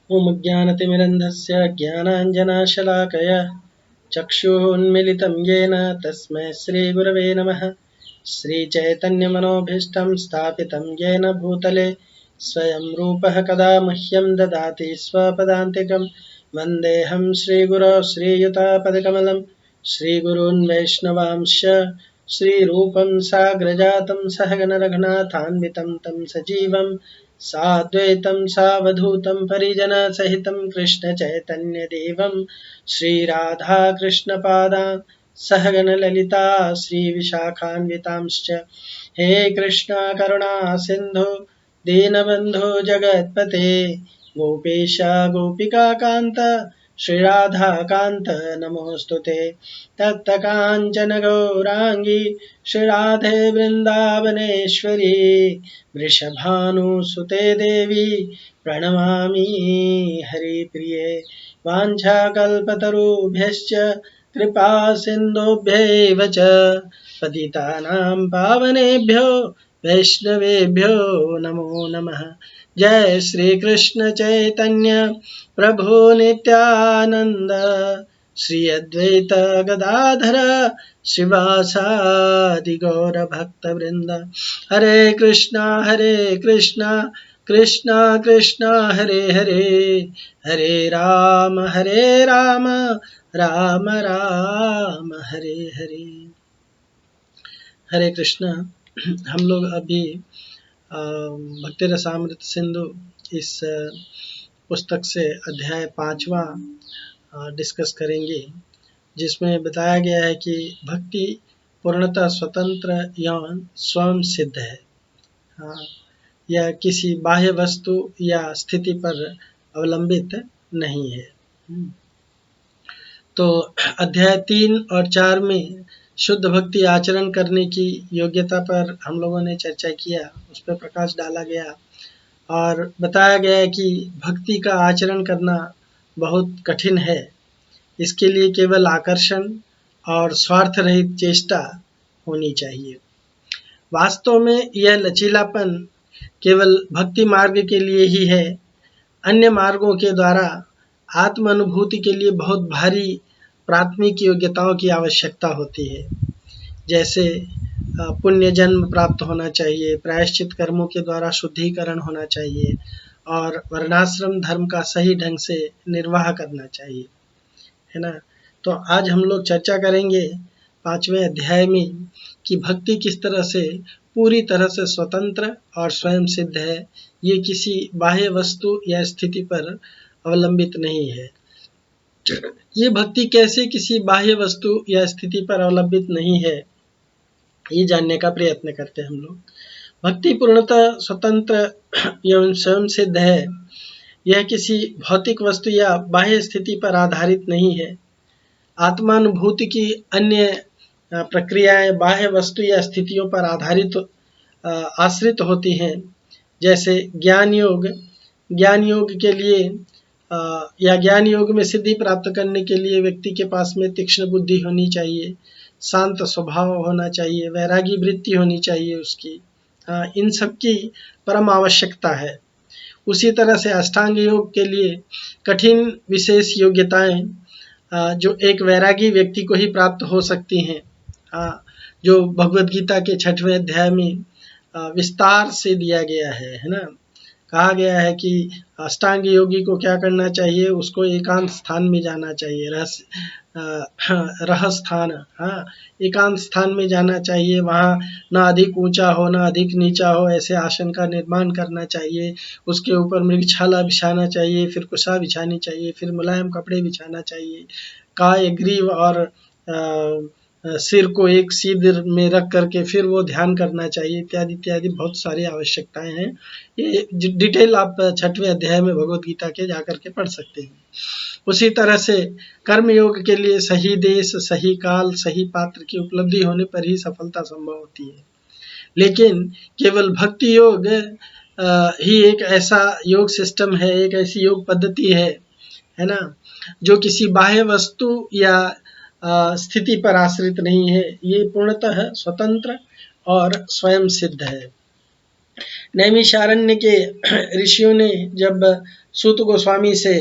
ॐ ज्ञानतिमिरन्धस्य ज्ञानाञ्जनशलाकया चक्षुरुन्मीलितं येन तस्मै श्रीगुरवे नमः। श्रीचैतन्यमनोभीष्टं स्थापितं येन भूतले स्वयं रूपः कदा मह्यं ददाति स्वपदान्तिकं। वन्देऽहं श्रीगुरो श्रीयुतापदकमलं श्रीगुरून् वैष्णवांश्च श्रीरूपं साग्रजातं सहगणरघुनाथान्वितं तं सजीवं साद्वैतं सावधूतं परिजनसहितं कृष्णचैतन्यदेवं श्रीराधाकृष्णपादान् सहगणललिता श्रीविशाखान्वितांश्च। हे कृष्णा करुणा सिन्धु दीनबन्धो जगत्पते गोपेश गोपिकान्त श्रीराधाकान्त नमोऽस्तुते। तप्तकाञ्चन गौराङ्गी श्रीराधे वृन्दावनेश्वरी वृषभानुसुते देवी प्रणमामि हरिप्रिये। वाञ्छाकल्पतरुभ्यश्च कृपा सिन्धुभ्यैव च पतितानां पावनेभ्यो वैष्णवेभ्यो नमो नमः। जय श्री कृष्ण चैतन्य प्रभु नित्यानंद श्री अद्वैत गदाधर श्रीवासादि गौर भक्त वृंद। हरे कृष्णा कृष्णा कृष्णा हरे हरे, हरे राम राम राम हरे हरे। हरे कृष्णा। हम लोग अभी भक्ति रसामृत सिंधु इस पुस्तक से अध्याय 5वां डिस्कस करेंगे, जिसमें बताया गया है कि भक्ति पूर्णतः स्वतंत्र एवं स्वयं सिद्ध है। यह किसी बाह्य वस्तु या स्थिति पर अवलंबित नहीं है। तो अध्याय 3 और 4 में शुद्ध भक्ति आचरण करने की योग्यता पर हम लोगों ने चर्चा किया, उस पर प्रकाश डाला गया और बताया गया है कि भक्ति का आचरण करना बहुत कठिन है। इसके लिए केवल आकर्षण और स्वार्थ रहित चेष्टा होनी चाहिए। वास्तव में यह लचीलापन केवल भक्ति मार्ग के लिए ही है। अन्य मार्गों के द्वारा आत्म अनुभूति के लिए बहुत भारी प्राथमिक योग्यताओं की आवश्यकता होती है, जैसे पुण्य जन्म प्राप्त होना चाहिए, प्रायश्चित कर्मों के द्वारा शुद्धिकरण होना चाहिए और वर्णाश्रम धर्म का सही ढंग से निर्वाह करना चाहिए, है ना। तो आज हम लोग चर्चा करेंगे 5वें अध्याय में कि भक्ति किस तरह से पूरी तरह से स्वतंत्र और स्वयं सिद्ध है। ये किसी बाह्य वस्तु या स्थिति पर अवलंबित नहीं है। ये भक्ति कैसे किसी बाह्य वस्तु या स्थिति पर अवलंबित नहीं है, ये जानने का प्रयत्न करते हैं हम लोग। भक्ति पूर्णतः स्वतंत्र एवं स्वयं सिद्ध है। यह किसी भौतिक वस्तु या बाह्य स्थिति पर आधारित नहीं है। आत्मानुभूति की अन्य प्रक्रियाएं बाह्य वस्तु या स्थितियों पर आश्रित होती हैं, जैसे ज्ञान योग के लिए या ज्ञान योग में सिद्धि प्राप्त करने के लिए व्यक्ति के पास में तीक्ष्ण बुद्धि होनी चाहिए, शांत स्वभाव होना चाहिए, वैरागी वृत्ति होनी चाहिए उसकी। इन सब की परम आवश्यकता है। उसी तरह से अष्टांग योग के लिए कठिन विशेष योग्यताएं जो एक वैरागी व्यक्ति को ही प्राप्त हो सकती हैं, जो भगवद गीता के 6वें अध्याय में विस्तार से दिया गया है ना। कहा गया है कि अष्टांग योगी को क्या करना चाहिए, उसको एकांत स्थान में जाना चाहिए, रहस्थान, एकांत स्थान में जाना चाहिए। वहाँ ना अधिक ऊंचा हो ना अधिक नीचा हो, ऐसे आसन का निर्माण करना चाहिए। उसके ऊपर मृगछाला बिछाना चाहिए, फिर कुशा बिछानी चाहिए, फिर मुलायम कपड़े बिछाना चाहिए। काय ग्रीव और सिर को एक सीध में रख करके फिर वो ध्यान करना चाहिए, इत्यादि इत्यादि बहुत सारी आवश्यकताएं हैं। ये डिटेल आप 6वें अध्याय में भगवद गीता के जाकर के पढ़ सकते हैं। उसी तरह से कर्म योग के लिए सही देश, सही काल, सही पात्र की उपलब्धि होने पर ही सफलता संभव होती है। लेकिन केवल भक्ति योग ही एक ऐसा योग सिस्टम है, एक ऐसी योग पद्धति है ना, जो किसी बाह्य वस्तु या स्थिति पर आश्रित नहीं है। ये पूर्णतः स्वतंत्र और स्वयं सिद्ध है। नैमिषारण्य के ऋषियों ने जब सूत गोस्वामी से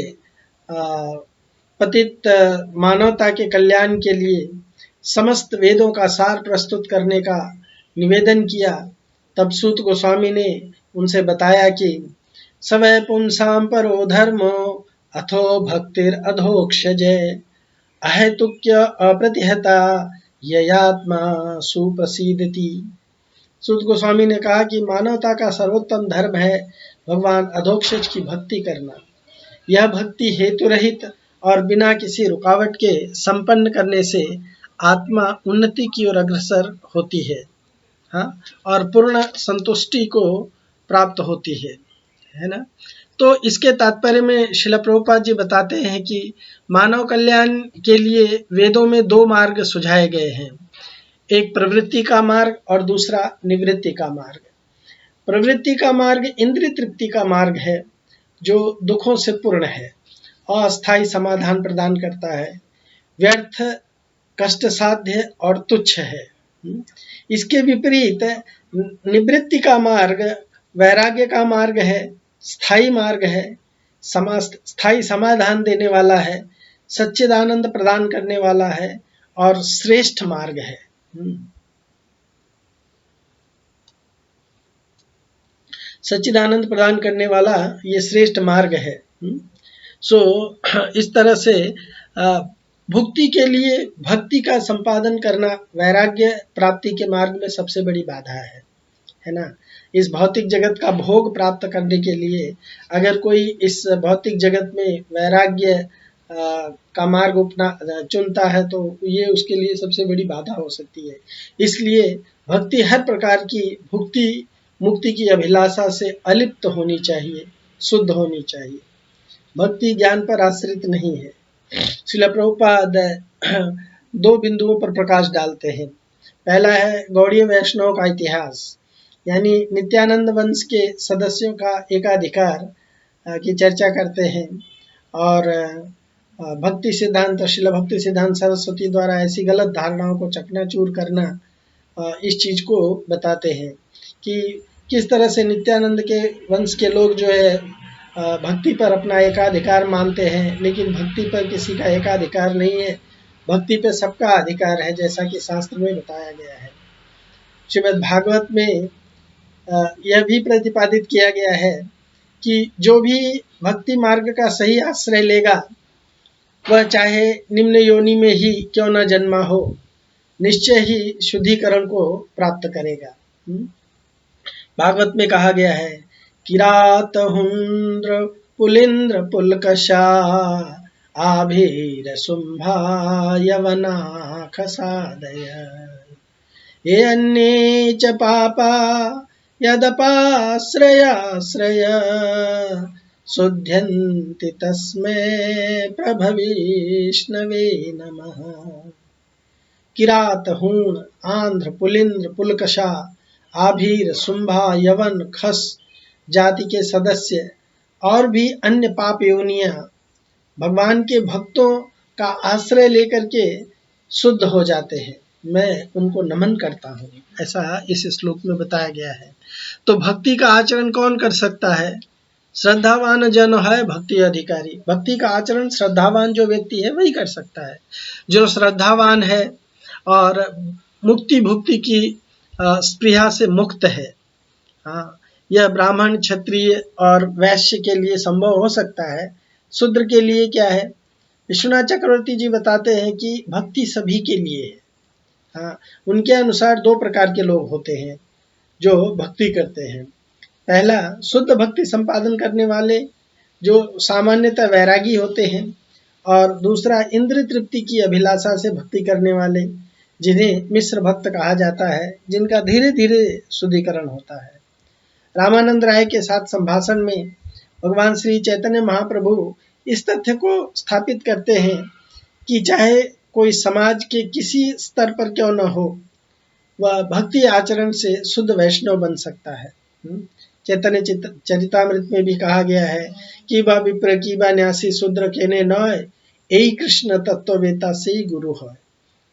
पतित मानवता के कल्याण के लिए समस्त वेदों का सार प्रस्तुत करने का निवेदन किया, तब सूत गोस्वामी ने उनसे बताया कि सवै पुंसां परो धर्मो अथो भक्तिर अधोक्षजय अहेतुक्य अप्रतिहता ययात्मा सुप्रसिद्धति। सूत गोस्वामी ने कहा कि मानवता का सर्वोत्तम धर्म है भगवान अधोक्षज की भक्ति करना। यह भक्ति हेतु रहित और बिना किसी रुकावट के संपन्न करने से आत्मा उन्नति की ओर अग्रसर होती है, हाँ, और पूर्ण संतुष्टि को प्राप्त होती है ना। तो इसके तात्पर्य में श्रील प्रभुपाद जी बताते हैं कि मानव कल्याण के लिए वेदों में दो मार्ग सुझाए गए हैं, एक प्रवृत्ति का मार्ग और दूसरा निवृत्ति का मार्ग। प्रवृत्ति का मार्ग इंद्रिय तृप्ति का मार्ग है, जो दुखों से पूर्ण है, अस्थायी समाधान प्रदान करता है, व्यर्थ, कष्ट साध्य और तुच्छ है। इसके विपरीत निवृत्ति का मार्ग वैराग्य का मार्ग है, स्थायी मार्ग है, स्थायी समाधान देने वाला है, सच्चिदानंद प्रदान करने वाला है और श्रेष्ठ मार्ग है। सच्चिदानंद प्रदान करने वाला ये श्रेष्ठ मार्ग है। इस तरह से भुक्ति के लिए भक्ति का संपादन करना वैराग्य प्राप्ति के मार्ग में सबसे बड़ी बाधा है ना। इस भौतिक जगत का भोग प्राप्त करने के लिए अगर कोई इस भौतिक जगत में वैराग्य का मार्ग चुनता है तो ये उसके लिए सबसे बड़ी बाधा हो सकती है। इसलिए भक्ति हर प्रकार की भुक्ति मुक्ति की अभिलाषा से अलिप्त होनी चाहिए, शुद्ध होनी चाहिए। भक्ति ज्ञान पर आश्रित नहीं है। श्रील प्रभुपाद दो बिंदुओं पर प्रकाश डालते हैं। पहला है गौड़ीय वैष्णव का इतिहास, यानी नित्यानंद वंश के सदस्यों का एकाधिकार की चर्चा करते हैं और भक्ति सिद्धांत श्रील भक्ति सिद्धांत सरस्वती द्वारा ऐसी गलत धारणाओं को चकनाचूर करना, इस चीज को बताते हैं कि किस तरह से नित्यानंद के वंश के लोग जो है भक्ति पर अपना एकाधिकार मानते हैं, लेकिन भक्ति पर किसी का एकाधिकार नहीं है, भक्ति पर सबका अधिकार है, जैसा कि शास्त्र में बताया गया है। श्रीमद् भागवत में यह भी प्रतिपादित किया गया है कि जो भी भक्ति मार्ग का सही आश्रय लेगा वह चाहे निम्न योनि में ही क्यों न जन्मा हो, निश्चय ही शुद्धिकरण को प्राप्त करेगा। भागवत में कहा गया है किरात हुंद्र पुलिंद्र पुलकशा आभीर शुंभा यवना खसादय ये अन्ये च पापा यदपाश्रयाश्रय शुद्ध्यन्ति तस्मै प्रभविष्णवे नमः। किरात हूण आंध्र पुलिंद्र पुलकशा आभीर शुंभा यवन खस जाति के सदस्य और भी अन्य पाप योनियां भगवान के भक्तों का आश्रय लेकर के शुद्ध हो जाते हैं, मैं उनको नमन करता हूँ, ऐसा इस श्लोक में बताया गया है। तो भक्ति का आचरण कौन कर सकता है? श्रद्धावान जन है भक्ति अधिकारी। भक्ति का आचरण श्रद्धावान जो व्यक्ति है वही कर सकता है। जो श्रद्धावान है और मुक्ति भुक्ति की स्पृहा से मुक्त है, हाँ, यह ब्राह्मण क्षत्रिय और वैश्य के लिए संभव हो सकता है। शूद्र के लिए क्या है? विश्वनाथ चक्रवर्ती जी बताते हैं कि भक्ति सभी के लिए है। हाँ, उनके अनुसार दो प्रकार के लोग होते हैं जो भक्ति करते हैं। पहला शुद्ध भक्ति संपादन करने वाले जो सामान्यतः वैरागी होते हैं, और दूसरा इंद्र तृप्ति की अभिलाषा से भक्ति करने वाले जिन्हें मिश्र भक्त कहा जाता है, जिनका धीरे धीरे शुद्धिकरण होता है। रामानंद राय के साथ संभाषण में भगवान श्री चैतन्य महाप्रभु इस तथ्य को स्थापित करते हैं कि चाहे कोई समाज के किसी स्तर पर क्यों न हो, वह भक्ति आचरण से शुद्ध वैष्णव बन सकता है। चैतन्य चरितामृत में भी कहा गया है कि बा विप्र की बा न्यासी शूद्र केने नय, यही कृष्ण तत्ववेता से ही गुरु है।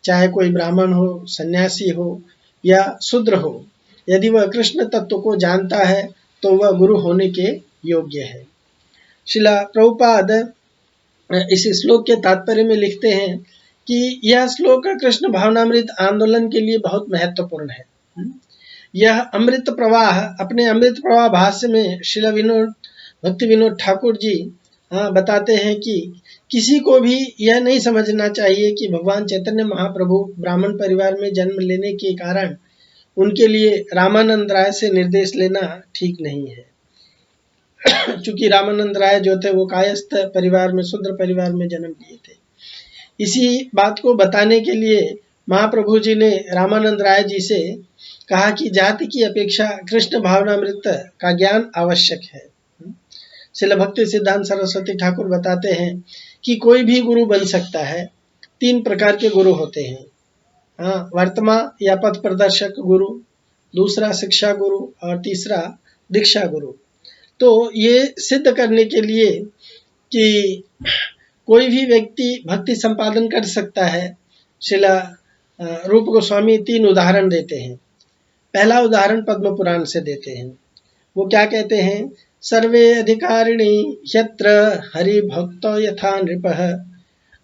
चाहे कोई ब्राह्मण हो, सन्यासी हो या शूद्र हो, यदि वह कृष्ण तत्व को जानता है तो वह गुरु होने के योग्य है। श्रीला प्रभुपाद इस श्लोक के तात्पर्य में लिखते हैं कि यह श्लोक कृष्ण भावनामृत आंदोलन के लिए बहुत महत्वपूर्ण है। यह अमृत प्रवाह अपने अमृत प्रवाह भाष्य में श्रीला भक्ति विनोद ठाकुर जी बताते हैं कि किसी को भी यह नहीं समझना चाहिए कि भगवान चैतन्य महाप्रभु ब्राह्मण परिवार में जन्म लेने के कारण उनके लिए रामानंद राय से निर्देश लेना ठीक नहीं है। चूंकि रामानंद राय जो थे वो कायस्थ परिवार में, शूद्र परिवार में जन्म लिए थे। इसी बात को बताने के लिए महाप्रभु जी ने रामानंद राय जी से कहा कि जाति की अपेक्षा कृष्ण भावनामृत का ज्ञान आवश्यक है। श्रील भक्ति सिद्धांत सरस्वती ठाकुर बताते हैं कि कोई भी गुरु बन सकता है। 3 प्रकार के गुरु होते हैं, वर्तमान या पथ प्रदर्शक गुरु, दूसरा शिक्षा गुरु और तीसरा दीक्षा गुरु। तो ये सिद्ध करने के लिए कि कोई भी व्यक्ति भक्ति संपादन कर सकता है, श्रीला रूप गोस्वामी 3 उदाहरण देते हैं। पहला उदाहरण पद्म पुराण से देते हैं। वो क्या कहते हैं? सर्वे अधिकारिणी यत्र हरि भक्तो यथा नृपः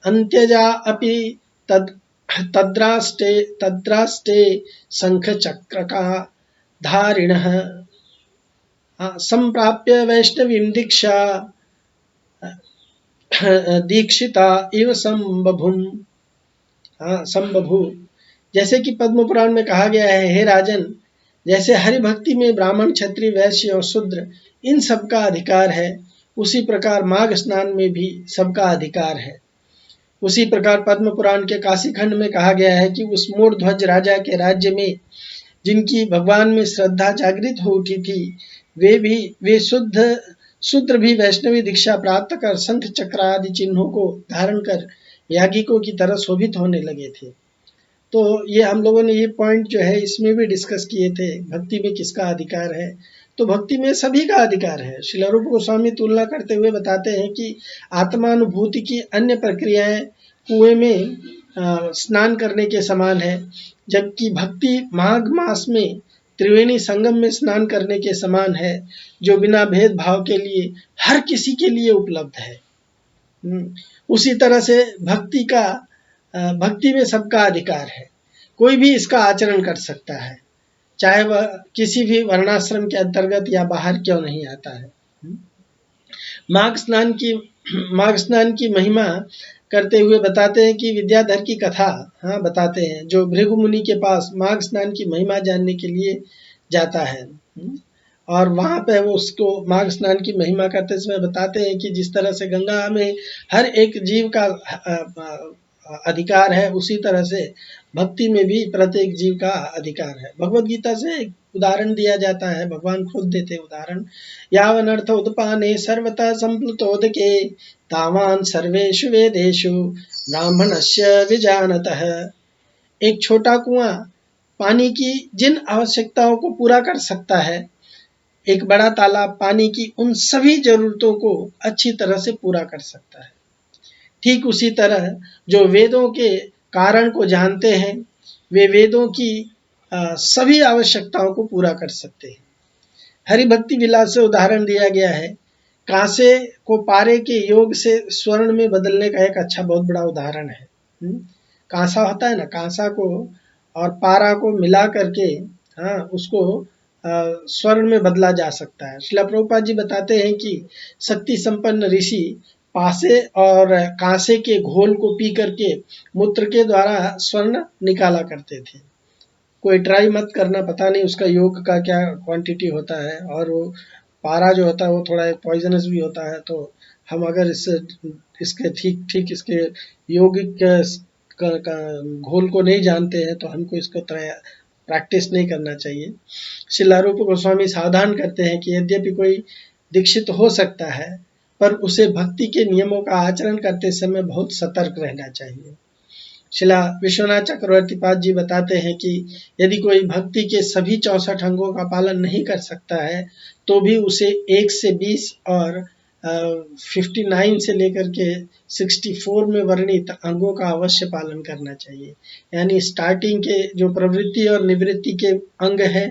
अंत्यजा अपि तद्राष्टे शंख चक्र का धारिणः संप्राप्य वैष्णवीं दीक्षा दीक्षिता इव संबभु। जैसे कि पद्म पुराण में कहा गया है, हे राजन, जैसे हरि भक्ति में ब्राह्मण, क्षत्रिय, वैश्य और शूद्र इन सबका अधिकार है, उसी प्रकार माघ स्नान में भी सबका अधिकार है। उसी प्रकार पद्म पुराण के काशी खंड में कहा गया है कि उस मूढ़ध्वज राजा के राज्य में जिनकी भगवान में श्रद्धा जागृत हो उठी थी, वे शूद्र भी वैष्णवी दीक्षा प्राप्त कर शंख चक्र आदि चिन्हों को धारण कर यागिकों की तरह शोभित होने लगे थे। तो ये हम लोगों ने ये पॉइंट जो है इसमें भी डिस्कस किए थे, भक्ति में किसका अधिकार है। तो भक्ति में सभी का अधिकार है। श्रील रूप गोस्वामी तुलना करते हुए बताते हैं कि आत्मानुभूति की अन्य प्रक्रियाएं कुएं में स्नान करने के समान है, जबकि भक्ति माघ मास में त्रिवेणी संगम में स्नान करने के समान है, जो बिना भेदभाव के लिए हर किसी के लिए उपलब्ध है। उसी तरह से भक्ति में सबका अधिकार है, कोई भी इसका आचरण कर सकता है, चाहे वह किसी भी वर्णाश्रम के अंतर्गत या बाहर क्यों नहीं आता है। माघ स्नान की महिमा करते हुए बताते हैं कि विद्याधर की कथा बताते हैं, जो भृगु मुनि के पास माघ स्नान की महिमा जानने के लिए जाता है और वहां पे वो उसको माघ स्नान की महिमा करते समय बताते हैं कि जिस तरह से गंगा में हर एक जीव का अधिकार है, उसी तरह से भक्ति में भी प्रत्येक जीव का अधिकार है। भगवद गीता से एक उदाहरण दिया जाता है, भगवान खुद देते उदाहरण, यावनर्थ उदपाने सर्वतः संप्लुतोदके तावान सर्वेषु वेदेषु ब्राह्मणस्य विजानतः। एक छोटा कुआं पानी की जिन आवश्यकताओं को पूरा कर सकता है, एक बड़ा तालाब पानी की उन सभी जरूरतों को अच्छी तरह से पूरा कर सकता है। ठीक उसी तरह जो वेदों के कारण को जानते हैं, वे वेदों की सभी आवश्यकताओं को पूरा कर सकते हैं। हरि भक्ति विलास से उदाहरण दिया गया है, कांसे को पारे के योग से स्वर्ण में बदलने का एक अच्छा बहुत बड़ा उदाहरण है। कांसा होता है ना, कांसा को और पारा को मिला करके उसको स्वर्ण में बदला जा सकता है। श्रील प्रभुपाद जी बताते हैं कि शक्ति संपन्न ऋषि पासे और कांसे के घोल को पी करके मूत्र के द्वारा स्वर्ण निकाला करते थे। कोई ट्राई मत करना, पता नहीं उसका योग का क्या क्वांटिटी होता है, और वो पारा जो होता है वो थोड़ा पॉइजनस भी होता है। तो हम अगर इसके ठीक इसके यौगिक घोल को नहीं जानते हैं तो हमको इसको प्रैक्टिस नहीं करना चाहिए। श्रील रूप गोस्वामी सावधान करते हैं कि यद्यपि कोई दीक्षित हो सकता है, पर उसे भक्ति के नियमों का आचरण करते समय बहुत सतर्क रहना चाहिए। शिला विश्वनाथ चक्रवर्ती पाद जी बताते हैं कि यदि कोई भक्ति के सभी 64 अंगों का पालन नहीं कर सकता है, तो भी उसे 1 से 20 और 59 से लेकर के 64 में वर्णित अंगों का अवश्य पालन करना चाहिए। यानी स्टार्टिंग के जो प्रवृत्ति और निवृत्ति के अंग है,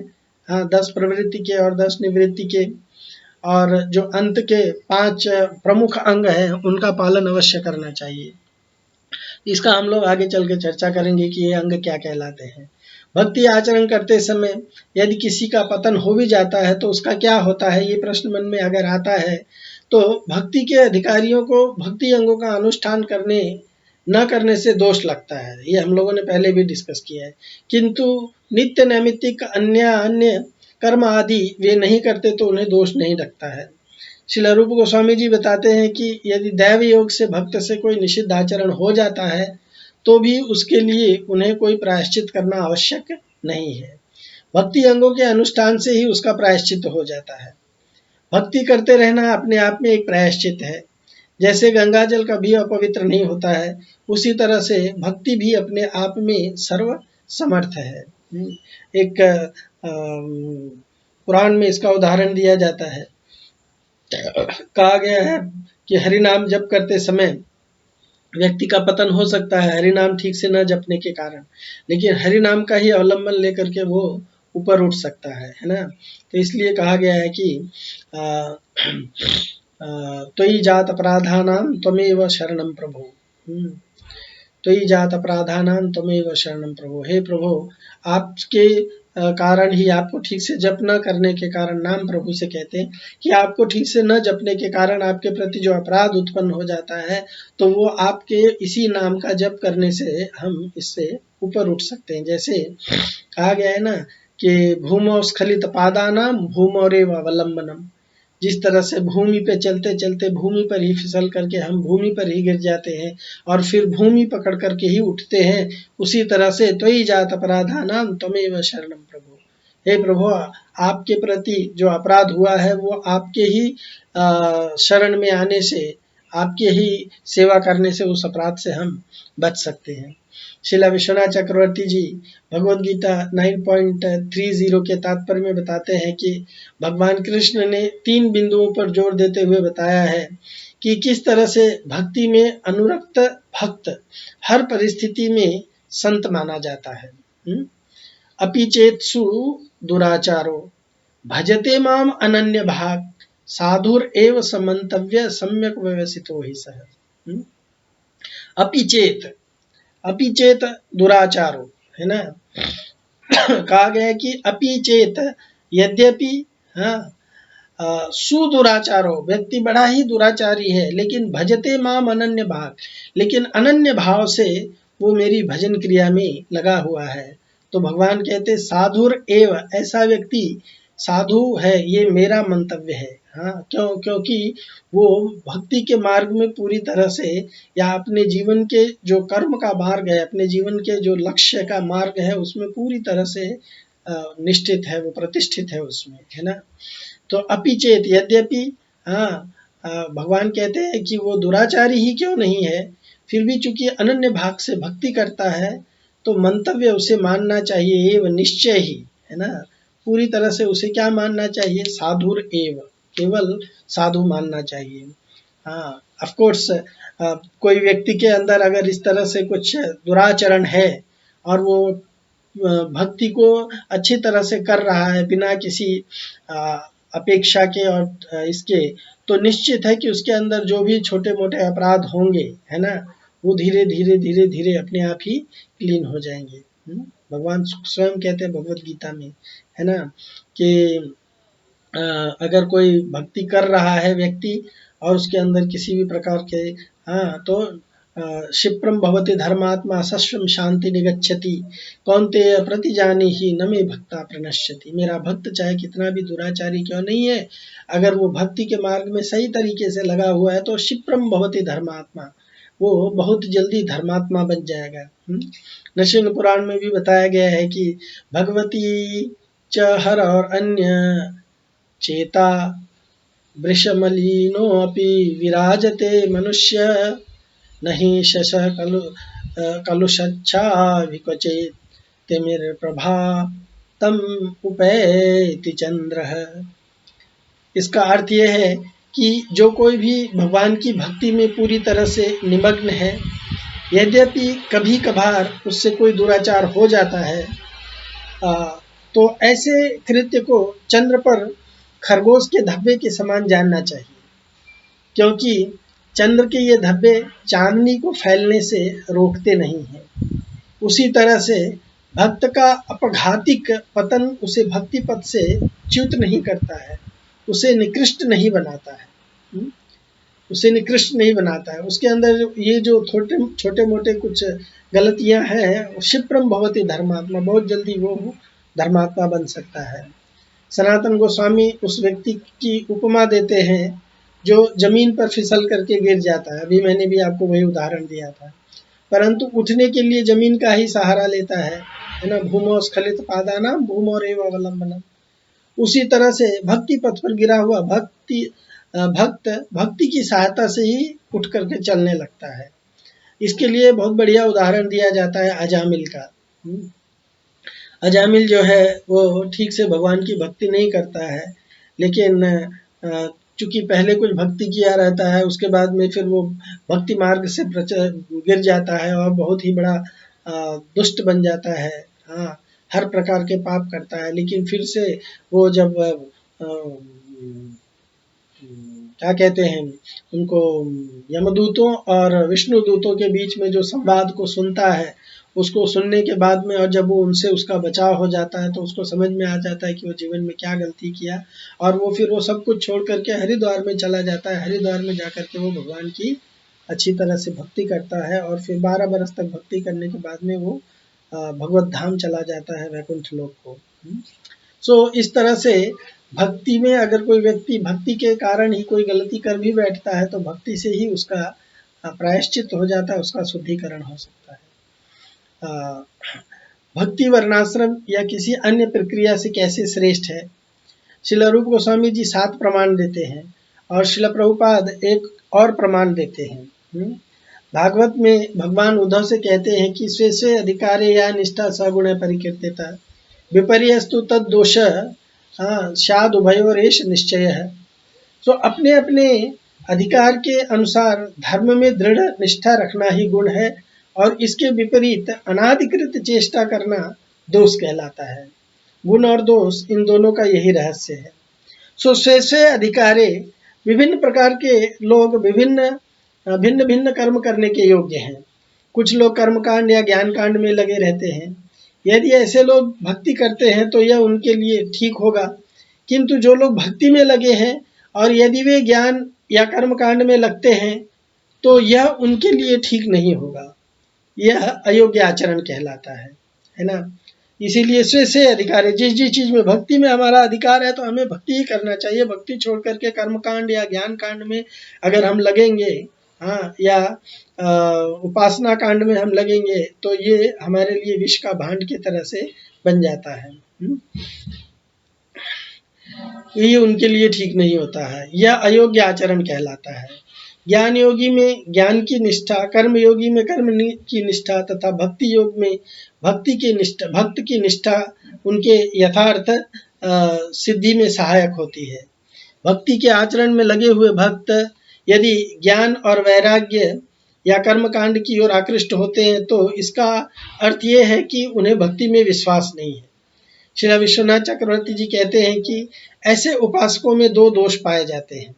हाँ, 10 प्रवृत्ति के और 10 निवृत्ति के, और जो अंत के 5 प्रमुख अंग हैं उनका पालन अवश्य करना चाहिए। इसका हम लोग आगे चल के चर्चा करेंगे कि ये अंग क्या कहलाते हैं। भक्ति आचरण करते समय यदि किसी का पतन हो भी जाता है तो उसका क्या होता है, ये प्रश्न मन में अगर आता है तो भक्ति के अधिकारियों को भक्ति अंगों का अनुष्ठान न करने से दोष लगता है। ये हम लोगों ने पहले भी डिस्कस किया है। किंतु नित्य नैमित्तिक अन्य कर्म आदि वे नहीं करते तो उन्हें दोष नहीं लगता है। श्रील रूप गोस्वामी जी बताते हैं कि यदि दैव योग से भक्त से कोई निषिद्ध आचरण हो जाता है तो भी उसके लिए उन्हें कोई प्रायश्चित करना आवश्यक नहीं है। भक्ति अंगों के अनुष्ठान से ही उसका प्रायश्चित हो जाता है। भक्ति करते रहना अपने आप में एक प्रायश्चित है। जैसे गंगा जल कभी अपवित्र नहीं होता है, उसी तरह से भक्ति भी अपने आप में सर्व समर्थ है। एक पुराण में इसका उदाहरण दिया जाता है। कहा गया है कि हरि नाम जप करते समय व्यक्ति का पतन हो सकता है हरि नाम ठीक से न जपने के कारण, लेकिन हरि नाम का ही अवलंबन लेकर के वो ऊपर उठ सकता है ना। तो इसलिए कहा गया है कि त्वयि जात अपराधानां त्वमेव शरणं प्रभो, त्वयि जात अपराधानां त्वमेव शरणं प्रभो। हे प्रभु, आपके कारण ही, आपको ठीक से जप न करने के कारण, नाम प्रभु से कहते हैं कि आपको ठीक से न जपने के कारण आपके प्रति जो अपराध उत्पन्न हो जाता है तो वो आपके इसी नाम का जप करने से हम इससे ऊपर उठ सकते हैं। जैसे कहा गया है ना कि भूमौ स्खलित पादानाम भूमौरेव अवलंबनम। जिस तरह से भूमि पे चलते चलते भूमि पर ही फिसल करके हम भूमि पर ही गिर जाते हैं और फिर भूमि पकड़ करके ही उठते हैं, उसी तरह से त्वयि जात अपराधानां त्वमेव शरणं प्रभु। हे प्रभु, आपके प्रति जो अपराध हुआ है वो आपके ही शरण में आने से, आपके ही सेवा करने से उस अपराध से हम बच सकते हैं। श्रीला विश्वनाथ चक्रवर्ती जी भगवद गीता 9.30 के तात्पर्य में बताते हैं कि भगवान कृष्ण ने 3 बिंदुओं पर जोर देते हुए बताया है कि किस तरह से भक्ति में अनुरक्त भक्त हर परिस्थिति में संत माना जाता है। अपि चेत्सु दुराचारो भजते माम अनन्य भाग साधुर एव समंतव्य सम्यक व्यवसितो ही सह। अपि चेत दुराचारो है ना। कहा गया है कि अपि चेत, यद्यपि, सुदुराचारो, व्यक्ति बड़ा ही दुराचारी है, लेकिन भजते माम अनन्य भाग, लेकिन अनन्य भाव से वो मेरी भजन क्रिया में लगा हुआ है। तो भगवान कहते साधुर एव, ऐसा व्यक्ति साधु है, ये मेरा मंतव्य है। हाँ, क्योंकि वो भक्ति के मार्ग में पूरी तरह से, या अपने जीवन के जो कर्म का मार्ग है, अपने जीवन के जो लक्ष्य का मार्ग है, उसमें पूरी तरह से निष्ठित है, वो प्रतिष्ठित है उसमें, है ना। तो अपि चेत, यद्यपि, भगवान कहते हैं कि वो दुराचारी ही क्यों नहीं है, फिर भी चूंकि अनन्य भाग से भक्ति करता है तो मंतव्य उसे मानना चाहिए, एवं निश्चय ही, है ना। पूरी तरह से उसे क्या मानना चाहिए, साधुर एव, केवल साधु मानना चाहिए। हाँ, ऑफ कोर्स कोई व्यक्ति के अंदर अगर इस तरह से कुछ दुराचरण है और वो भक्ति को अच्छी तरह से कर रहा है बिना किसी अपेक्षा के और इसके, तो निश्चित है कि उसके अंदर जो भी छोटे मोटे अपराध होंगे, है ना, वो धीरे धीरे अपने आप ही क्लीन हो जाएंगे। भगवान स्वयं कहते हैं भगवत गीता में, है ना, कि अगर कोई भक्ति कर रहा है व्यक्ति और उसके अंदर किसी भी प्रकार के, तो क्षिप्रम भवति धर्मात्मा सस्वम शांति निगच्छति कौन्तेय प्रतिजानी ही न मे भक्ता प्रणश्यति। मेरा भक्त चाहे कितना भी दुराचारी क्यों नहीं है, अगर वो भक्ति के मार्ग में सही तरीके से लगा हुआ है तो क्षिप्रम भवति धर्मात्मा, वो बहुत जल्दी धर्मात्मा बन जाएगा। नृसिंह पुराण में भी बताया गया है कि भगवती च हर और अन्य चेता वृषमलिनो अपि विराजते मनुष्य नहीं शश कलुषच्छा विक्वचेत तिमिर प्रभा तम उपैति चंद्र। इसका अर्थ यह है कि जो कोई भी भगवान की भक्ति में पूरी तरह से निमग्न है, यद्यपि कभी कभार उससे कोई दुराचार हो जाता है, तो ऐसे कृत्य को चंद्र पर खरगोश के धब्बे के समान जानना चाहिए, क्योंकि चंद्र के ये धब्बे चांदनी को फैलने से रोकते नहीं हैं। उसी तरह से भक्त का अपघातिक पतन उसे भक्ति पथ से च्युत नहीं करता है, उसे निकृष्ट नहीं बनाता है, उसे निकृष्ट नहीं बनाता है। उसके अंदर ये जो छोटे मोटे कुछ गलतियां हैं, क्षिप्रम भवति धर्मात्मा, बहुत जल्दी वो धर्मात्मा बन सकता है। सनातन गोस्वामी उस व्यक्ति की उपमा देते हैं जो जमीन पर फिसल करके गिर जाता है। अभी मैंने भी आपको वही उदाहरण दिया था, परंतु उठने के लिए जमीन का ही सहारा लेता है ना। भूमो स्खलित पादानाम भूमोरेव अवलंबनम। उसी तरह से भक्ति पथ पर गिरा हुआ भक्त भक्ति की सहायता से ही उठ करके चलने लगता है। इसके लिए बहुत बढ़िया उदाहरण दिया जाता है अजामिल का। अजामिल जो है वो ठीक से भगवान की भक्ति नहीं करता है, लेकिन चूंकि पहले कुछ भक्ति किया रहता है, उसके बाद में फिर वो भक्ति मार्ग से गिर जाता है और बहुत ही बड़ा दुष्ट बन जाता है। हाँ, हर प्रकार के पाप करता है, लेकिन फिर से वो जब क्या कहते हैं उनको, यमदूतों और विष्णु दूतों के बीच में जो संवाद को सुनता है, उसको सुनने के बाद में और जब वो उनसे उसका बचाव हो जाता है तो उसको समझ में आ जाता है कि वो जीवन में क्या गलती किया, और वो फिर वो सब कुछ छोड़ करके हरिद्वार में चला जाता है। हरिद्वार में जा करके वो भगवान की अच्छी तरह से भक्ति करता है और फिर 12 बरस तक भक्ति करने के बाद में वो भगवत धाम चला जाता है, वैकुंठ लोक को। सो इस तरह से भक्ति में अगर कोई व्यक्ति भक्ति के कारण ही कोई गलती कर भी बैठता है तो भक्ति से ही उसका प्रायश्चित हो जाता है, उसका शुद्धिकरण हो सकता है। भक्ति वर्णाश्रम या किसी अन्य प्रक्रिया से कैसे श्रेष्ठ है? श्रील रूप गोस्वामी जी 7 प्रमाण देते हैं और श्रील प्रभुपाद एक और प्रमाण देते हैं। भागवत में भगवान उद्धव से कहते हैं कि स्वे स्वे अधिकारे या निष्ठा सगुण परिकीर्तिता विपर्यस्तु तद दोष शाद उभयोरेश निश्चय है। तो अपने अपने अधिकार के अनुसार धर्म में दृढ़ निष्ठा रखना ही गुण है, और इसके विपरीत अनाधिकृत चेष्टा करना दोष कहलाता है। गुण और दोष इन दोनों का यही रहस्य है। सो स्वे स्वे अधिकारे, विभिन्न प्रकार के लोग भिन्न भिन्न कर्म करने के योग्य हैं। कुछ लोग कर्मकांड या ज्ञान कांड में लगे रहते हैं। यदि ऐसे लोग भक्ति करते हैं तो यह उनके लिए ठीक होगा, किंतु जो लोग भक्ति में लगे हैं और यदि वे ज्ञान या कर्म कांड में लगते हैं तो यह उनके लिए ठीक नहीं होगा। यह अयोग्य आचरण कहलाता है ना। इसीलिए स्वे स्वे अधिकार है, जिस चीज में भक्ति में हमारा अधिकार है तो हमें भक्ति ही करना चाहिए। भक्ति छोड़ करके कर्म कांड या ज्ञान कांड में अगर हम लगेंगे, या उपासना कांड में हम लगेंगे तो ये हमारे लिए विष का भांड की तरह से बन जाता है। ये उनके लिए ठीक नहीं होता है, यह अयोग्य आचरण कहलाता है। ज्ञान योगी में ज्ञान की निष्ठा, कर्म योगी में कर्म की निष्ठा तथा भक्ति योग में भक्त की निष्ठा उनके यथार्थ सिद्धि में सहायक होती है। भक्ति के आचरण में लगे हुए भक्त यदि ज्ञान और वैराग्य या कर्म कांड की ओर आकृष्ट होते हैं तो इसका अर्थ ये है कि उन्हें भक्ति में विश्वास नहीं है। श्री विश्वनाथ चक्रवर्ती जी कहते हैं कि ऐसे उपासकों में 2 दोष पाए जाते हैं।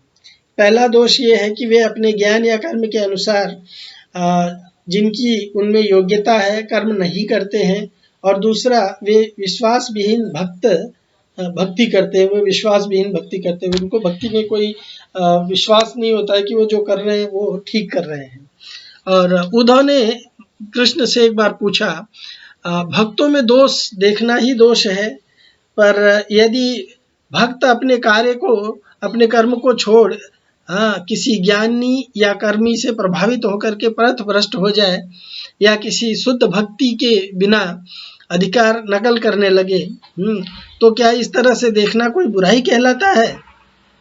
पहला दोष ये है कि वे अपने ज्ञान या कर्म के अनुसार जिनकी उनमें योग्यता है कर्म नहीं करते हैं, और दूसरा वे विश्वास विहीन भक्ति करते हैं। वे विश्वास विहीन भक्ति करते हैं, उनको भक्ति में कोई विश्वास नहीं होता है कि वो जो कर रहे हैं वो ठीक कर रहे हैं। और उद्धव ने कृष्ण से एक बार पूछा, भक्तों में दोष देखना ही दोष है, पर यदि भक्त अपने कर्म को छोड़ किसी ज्ञानी या कर्मी से प्रभावित होकर के पथ भ्रष्ट हो जाए या किसी शुद्ध भक्ति के बिना अधिकार नकल करने लगे, तो क्या इस तरह से देखना कोई बुराई कहलाता है?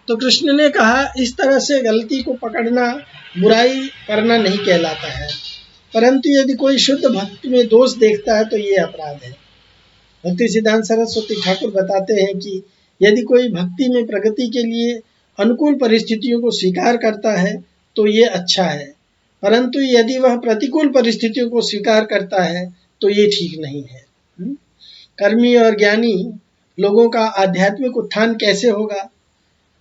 तो कृष्ण ने कहा, इस तरह से गलती को पकड़ना बुराई करना नहीं कहलाता है, परंतु यदि कोई शुद्ध भक्ति में दोष देखता है तो ये अपराध है। भक्ति सिद्धांत सरस्वती ठाकुर बताते हैं कि यदि कोई भक्ति में प्रगति के लिए अनुकूल परिस्थितियों को स्वीकार करता है तो ये अच्छा है, परंतु यदि वह प्रतिकूल परिस्थितियों को स्वीकार करता है तो ये ठीक नहीं है। कर्मी और ज्ञानी लोगों का आध्यात्मिक उत्थान कैसे होगा,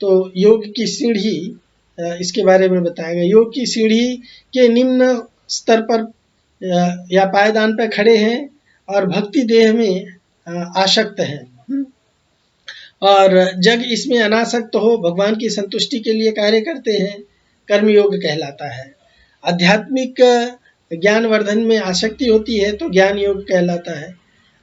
तो योग की सीढ़ी, इसके बारे में बताया गया। योग की सीढ़ी के निम्न स्तर पर या पायदान पर खड़े हैं और भक्ति देह में आसक्त हैं, और जग इसमें अनासक्त हो भगवान की संतुष्टि के लिए कार्य करते हैं, कर्मयोग कहलाता है। आध्यात्मिक ज्ञान वर्धन में आसक्ति होती है तो ज्ञान योग कहलाता है।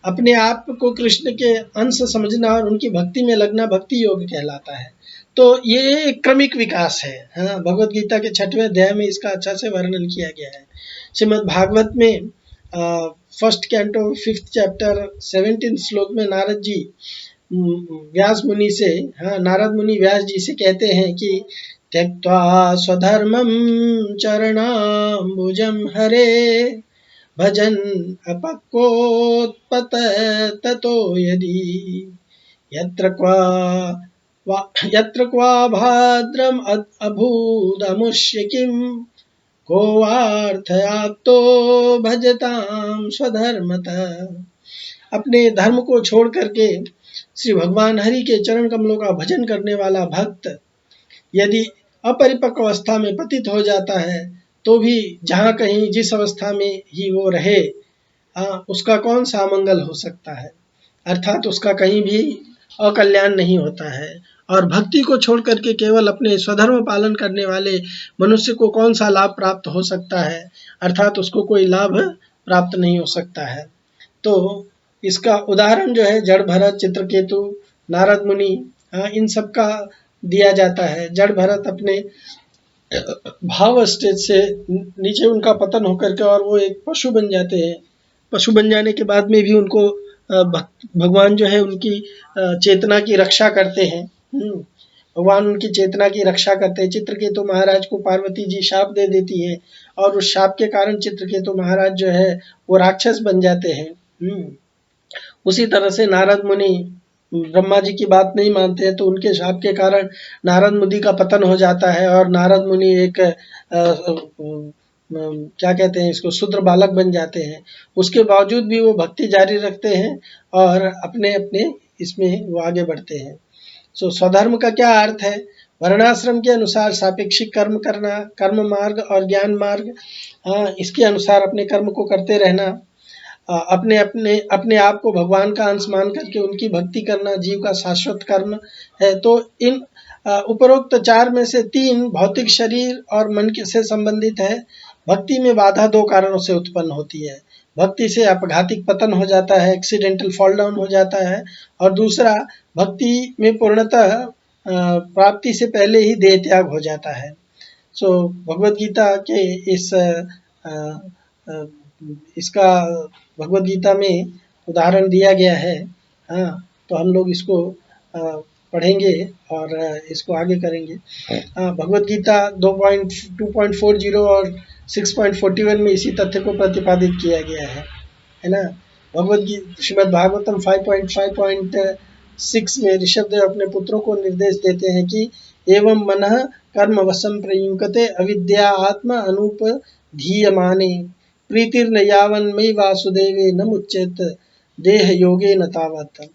अपने आप को कृष्ण के अंश समझना और उनकी भक्ति में लगना भक्ति योग कहलाता है। तो ये एक क्रमिक विकास है। हाँ, भगवत गीता के 6वें अध्याय में इसका अच्छा से वर्णन किया गया है। श्रीमद् भागवत में फर्स्ट कैंटो 5th चैप्टर 17 श्लोक में नारद जी व्यास मुनि से, हाँ, नारद मुनि व्यास जी से कहते हैं कि त्यक्त्वा स्वधर्मं चरणाम्बुजं हरे भजन अपक्वोत्पत ततो यदि यत्र क्वा भाद्रम अभूदमुष्य किम को वार्थयाप्तो भजताम स्वधर्मतः। अपने धर्म को छोड़ करके श्री भगवान हरि के चरण कमलों का भजन करने वाला भक्त यदि अपरिपक्व अवस्था में पतित हो जाता है तो भी जहाँ कहीं जिस अवस्था में ही वो रहे, उसका कौन सा मंगल हो सकता है, अर्थात उसका कहीं भी अकल्याण नहीं होता है। और भक्ति को छोड़ करके केवल अपने स्वधर्म पालन करने वाले मनुष्य को कौन सा लाभ प्राप्त हो सकता है, अर्थात उसको कोई लाभ प्राप्त नहीं हो सकता है। तो इसका उदाहरण जो है जड़ भरत, चित्रकेतु, नारद मुनि, इन सब का दिया जाता है। जड़ भरत अपने भाव स्टेज से नीचे उनका पतन होकर के और वो एक पशु बन जाते हैं। पशु बन जाने के बाद में भी उनको भगवान जो है उनकी चेतना की रक्षा करते हैं। भगवान उनकी चेतना की रक्षा करते हैं। चित्रकेतु महाराज को पार्वती जी शाप दे देती है और उस शाप के कारण चित्रकेतु महाराज जो है वो राक्षस बन जाते हैं। उसी तरह से नारद मुनि ब्रह्मा जी की बात नहीं मानते हैं तो उनके शाप के कारण नारद मुनि का पतन हो जाता है और नारद मुनि एक क्या कहते हैं इसको, शूद्र बालक बन जाते हैं। उसके बावजूद भी वो भक्ति जारी रखते हैं और अपने अपने इसमें वो आगे बढ़ते हैं। सो स्वधर्म का क्या अर्थ है? वर्णाश्रम के अनुसार सापेक्षिक कर्म करना, कर्म मार्ग और ज्ञान मार्ग, इसके अनुसार अपने कर्म को करते रहना, अपने अपने अपने आप को भगवान का अंश मान करके उनकी भक्ति करना जीव का शाश्वत कर्म है। तो इन उपरोक्त 4 में से 3 भौतिक शरीर और मन से संबंधित है। भक्ति में बाधा 2 कारणों से उत्पन्न होती है। भक्ति से अपघातिक पतन हो जाता है, एक्सीडेंटल फॉल डाउन हो जाता है, और दूसरा भक्ति में पूर्णतः प्राप्ति से पहले ही देह त्याग हो जाता है। सो भगवत गीता के इसका भगवत गीता में उदाहरण दिया गया है। हाँ, तो हम लोग इसको पढ़ेंगे और इसको आगे करेंगे। भगवत गीता 2.40 और 6.41 में इसी तथ्य को प्रतिपादित किया गया है ना। भगवत गीता श्रीमद् भागवतम 5.5.6 में ऋषभदेव अपने पुत्रों को निर्देश देते हैं कि एवं मनः कर्म वशम प्रयुक्ते अविद्या आत्मा अनूप धीयमाने प्रीतिर्न यावन्मयि वासुदेवे न मुच्येत देह योगे न तावत।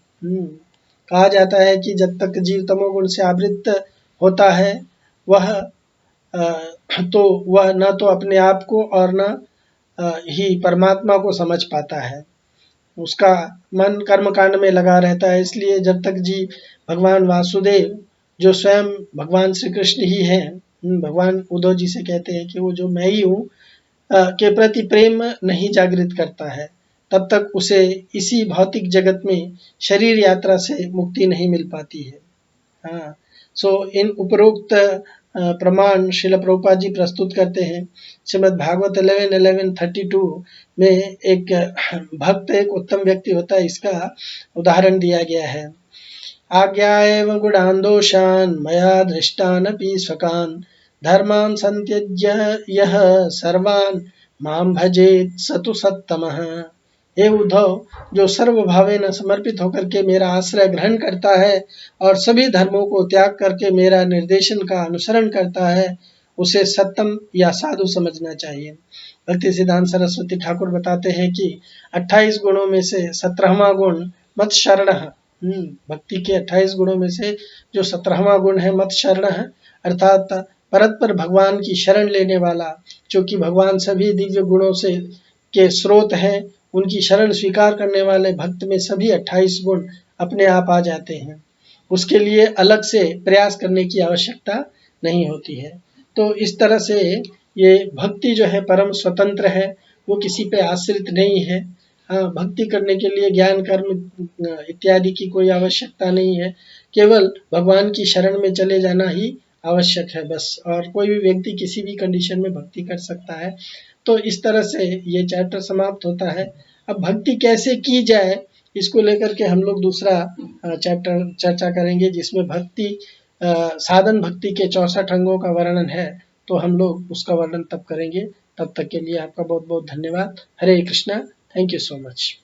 कहा जाता है कि जब तक जीव तमोगुण से आवृत्त होता है वह तो वह न तो अपने आप को और न ही परमात्मा को समझ पाता है। उसका मन कर्म कांड में लगा रहता है। इसलिए जब तक जीव भगवान वासुदेव जो स्वयं भगवान श्री कृष्ण ही हैं, भगवान उद्धव जी से कहते हैं कि वो जो मैं ही हूँ के प्रति प्रेम नहीं जागृत करता है तब तक उसे इसी भौतिक जगत में शरीर यात्रा से मुक्ति नहीं मिल पाती है। हाँ, सो इन उपरोक्त प्रमाण श्रील प्रभुपाद जी प्रस्तुत करते हैं। श्रीमद् भागवत 11:11-32 में एक भक्त एक उत्तम व्यक्ति होता है, इसका उदाहरण दिया गया है। आज्ञा एव गुणान् दोषान् मया दृष्टानपि स्वकान् धर्मान् संत्यज्य यः सर्वान् मां भजेत् स तु सत्तमः। हे उद्धव, जो सर्वभावेन समर्पित होकर के मेरा आश्रय ग्रहण करता है और सभी धर्मों को त्याग करके मेरा निर्देशन का अनुसरण करता है उसे सत्तम या साधु समझना चाहिए। भक्ति सिद्धांत सरस्वती ठाकुर बताते हैं कि 28 गुणों में से 17वां गुण मत शरणः भक्ति के 28 गुणों में से जो 17वां गुण है मत शरण है, अर्थात परस्पर भगवान की शरण लेने वाला, क्योंकि भगवान सभी दिव्य गुणों से के स्रोत हैं, उनकी शरण स्वीकार करने वाले भक्त में सभी 28 गुण अपने आप आ जाते हैं। उसके लिए अलग से प्रयास करने की आवश्यकता नहीं होती है। तो इस तरह से ये भक्ति जो है परम स्वतंत्र है, वो किसी पे आश्रित नहीं है। हाँ, भक्ति करने के लिए ज्ञान कर्म इत्यादि की कोई आवश्यकता नहीं है, केवल भगवान की शरण में चले जाना ही आवश्यक है बस, और कोई भी व्यक्ति किसी भी कंडीशन में भक्ति कर सकता है। तो इस तरह से ये चैप्टर समाप्त होता है। अब भक्ति कैसे की जाए, इसको लेकर के हम लोग दूसरा चैप्टर चर्चा करेंगे, जिसमें भक्ति साधन भक्ति के 64 अंगों का वर्णन है, तो हम लोग उसका वर्णन तब करेंगे। तब तक के लिए आपका बहुत बहुत धन्यवाद। Hare Krishna. Thank you so much.